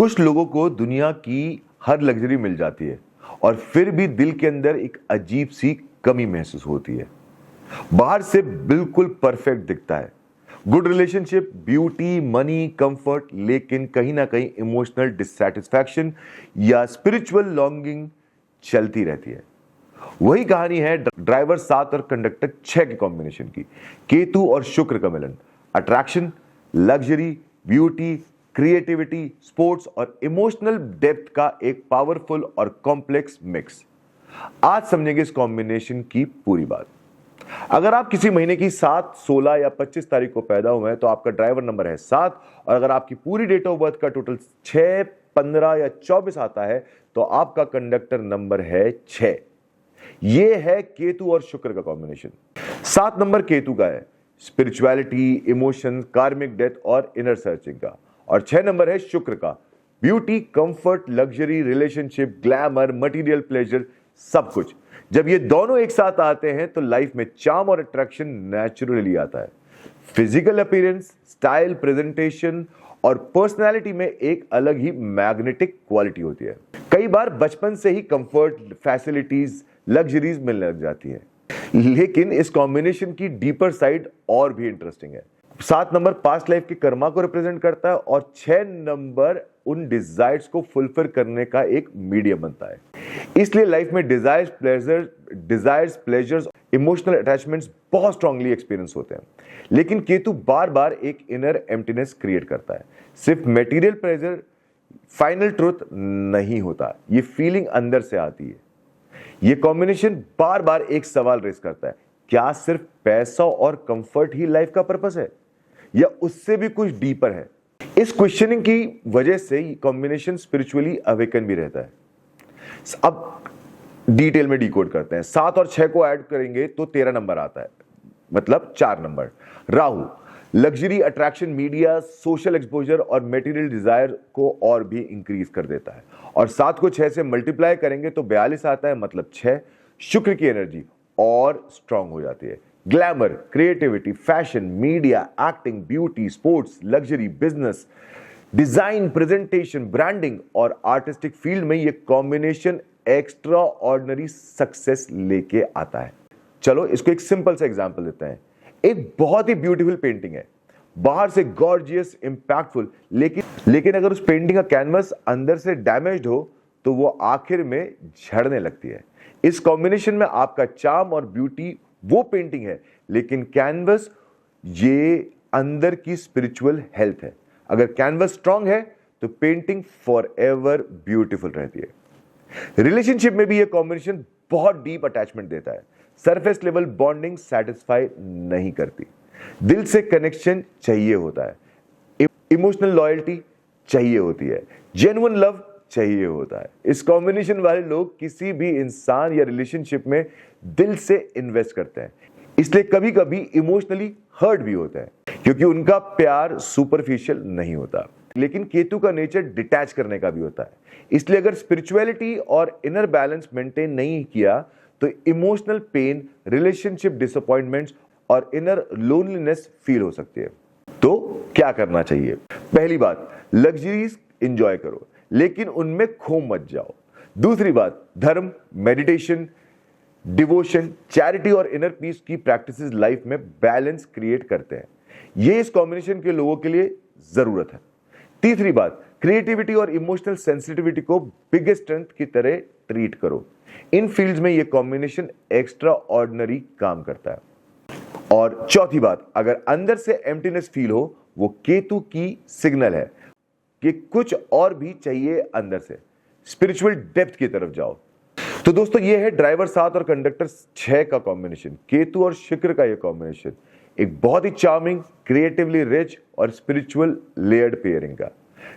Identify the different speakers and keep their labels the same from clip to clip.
Speaker 1: कुछ लोगों को दुनिया की हर लग्जरी मिल जाती है और फिर भी दिल के अंदर एक अजीब सी कमी महसूस होती है। बाहर से बिल्कुल परफेक्ट दिखता है, good relationship, beauty, money, comfort, लेकिन कहीं ना कहीं इमोशनल डिससैटिस्फैक्शन या स्पिरिचुअल लॉन्गिंग चलती रहती है। वही कहानी है ड्राइवर 7 और कंडक्टर 6 के कॉम्बिनेशन की। केतु और शुक्र का मिलन, attraction, luxury, beauty, creativity, sports और इमोशनल डेप्थ का एक पावरफुल और कॉम्प्लेक्स मिक्स। आज समझेंगे इस कॉम्बिनेशन की पूरी बात। अगर आप किसी महीने की 7, 16 या 25 तारीख को पैदा हुए हैं तो आपका ड्राइवर नंबर है 7, और अगर आपकी पूरी डेट ऑफ बर्थ का टोटल 6, 15 या 24 आता है तो आपका कंडक्टर नंबर है 6। यह है केतु और शुक्र का कॉम्बिनेशन। 7 नंबर केतु का है, स्पिरिचुअलिटी, इमोशन, कार्मिक डेथ और इनर सर्चिंग का। और 6 नंबर है शुक्र का, beauty, comfort, luxury, relationship, glamour, material pleasure, सब कुछ। जब ये दोनों एक साथ आते हैं तो लाइफ में चार्म और अट्रैक्शन नेचुरली आता है। फिजिकल अपीयरेंस, स्टाइल, प्रेजेंटेशन और पर्सनालिटी में एक अलग ही मैग्नेटिक क्वालिटी होती है। कई बार बचपन से ही कंफर्ट, फैसिलिटीज, लग्जरीज मिलने लग जाती है, लेकिन इस कॉम्बिनेशन की डीपर साइड और भी इंटरेस्टिंग है। 7 नंबर पास्ट लाइफ के कर्मा को रिप्रेजेंट करता है और 6 नंबर उन डिजायर्स को फुलफिल करने का एक मीडियम बनता है। इसलिए लाइफ में डिजायर्स, प्लेजर्स, इमोशनल अटैचमेंट्स बहुत स्ट्रांगली एक्सपीरियंस होते हैं। लेकिन केतु बार बार एक इनर एम्प्टीनेस क्रिएट करता है। सिर्फ मटेरियल प्लेजर फाइनल ट्रुथ नहीं होता, ये फीलिंग अंदर से आती है। ये कॉम्बिनेशन बार बार एक सवाल रेस करता है, क्या सिर्फ पैसा और कंफर्ट ही लाइफ का पर्पस है या उससे भी कुछ डीपर है? इस क्वेश्चनिंग की वजह से ये कॉम्बिनेशन स्पिरिचुअली अवेकन भी रहता है। अब डिटेल में डिकोड करते हैं। 7 और 6 को ऐड करेंगे तो 13 नंबर आता है, मतलब 4 number. Rahu luxury, attraction, media, social exposure और मटेरियल डिजायर को और भी इंक्रीज कर देता है। और 7 को 6 से मल्टीप्लाई करेंगे तो 42 आता है, मतलब 6। शुक्र की एनर्जी और स्ट्रांग हो जाती है। Glamour, creativity, fashion, media, acting, beauty, sports, luxury, business, design, presentation, branding और आर्टिस्टिक फील्ड में यह कॉम्बिनेशन एक्स्ट्रा ऑर्डिनरी सक्सेस लेके आता है। चलो इसको एक सिंपल सा एग्जांपल देते हैं। एक बहुत ही ब्यूटीफुल पेंटिंग है, बाहर से गॉर्जियस, इंपैक्टफुल, लेकिन अगर उस पेंटिंग का कैनवस अंदर से डैमेज्ड हो तो वो आखिर में झड़ने लगती है। इस कॉम्बिनेशन में आपका चार्म और ब्यूटी वो पेंटिंग है, लेकिन कैनवस ये अंदर की स्पिरिचुअल हेल्थ है। अगर कैनवस स्ट्रांग है तो पेंटिंग फॉर एवर ब्यूटीफुल रहती है। रिलेशनशिप में भी ये कॉम्बिनेशन बहुत डीप अटैचमेंट देता है। सरफेस लेवल बॉन्डिंग सेटिस्फाई नहीं करती, दिल से कनेक्शन चाहिए होता है, इमोशनल लॉयल्टी चाहिए होती है, जेन्युइन लव चाहिए होता है। इस कॉम्बिनेशन वाले लोग किसी भी इंसान या रिलेशनशिप में दिल से इन्वेस्ट करते हैं, इसलिए कभी कभी इमोशनली हर्ट भी होते हैं क्योंकि उनका प्यार सुपरफिशियल नहीं होता। लेकिन केतु का नेचर डिटैच करने का भी होता है, इसलिए अगर स्पिरिचुअलिटी और इनर बैलेंस मेंटेन नहीं किया तो इमोशनल पेन, रिलेशनशिप डिसअपॉइंटमेंट्स और इनर लोनलीनेस फील हो सकती है। तो क्या करना चाहिए? पहली बात, लग्जरीज एंजॉय करो लेकिन उनमें खो मत जाओ। दूसरी बात, धर्म, मेडिटेशन, डिवोशन, चैरिटी और इनर पीस की प्रैक्टिसेस लाइफ में बैलेंस क्रिएट करते हैं। ये इस कॉम्बिनेशन के लोगों के लिए जरूरत है। तीसरी बात, क्रिएटिविटी और इमोशनल सेंसिटिविटी को बिगेस्ट स्ट्रेंथ की तरह ट्रीट करो। इन फील्ड्स में यह कॉम्बिनेशन एक्स्ट्रा ऑर्डिनरी काम करता है। और चौथी बात, अगर अंदर से एम्प्टीनेस फील हो, वो केतु की सिग्नल है कि कुछ और भी चाहिए अंदर से। स्पिरिचुअल डेप्थ की तरफ जाओ। तो दोस्तों, ये है ड्राइवर 7 और कंडक्टर 6 का कॉम्बिनेशन, केतु और शुक्र का ये कॉम्बिनेशन, एक बहुत ही चार्मिंग, क्रिएटिवली रिच और स्पिरिचुअल लेयर्ड पेयरिंग का।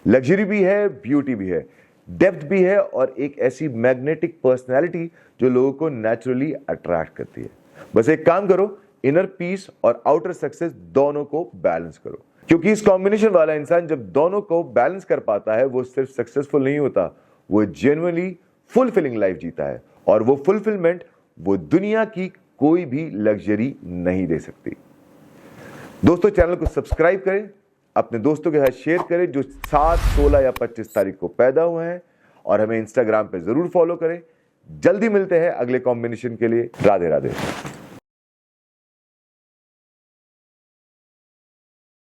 Speaker 1: लग्जरी भी है, ब्यूटी भी है, डेप्थ भी है और एक ऐसी मैग्नेटिक पर्सनैलिटी जो लोगों को नेचुरली अट्रैक्ट करती है। बस एक काम करो, इनर पीस और आउटर सक्सेस दोनों को बैलेंस करो, क्योंकि इस कॉम्बिनेशन वाला इंसान जब दोनों को बैलेंस कर पाता है वो सिर्फ सक्सेसफुल नहीं होता, वो जेन्युइनली फुलफिलिंग लाइफ जीता है। और वो फुलफिलमेंट वो दुनिया की कोई भी लग्जरी नहीं दे सकती। दोस्तों, चैनल को सब्सक्राइब करें, अपने दोस्तों के साथ शेयर करें जो 7, 16 या 25 तारीख को पैदा हुए हैं, और हमें इंस्टाग्राम पे जरूर फॉलो करें। जल्दी मिलते हैं अगले कॉम्बिनेशन के लिए। राधे राधे।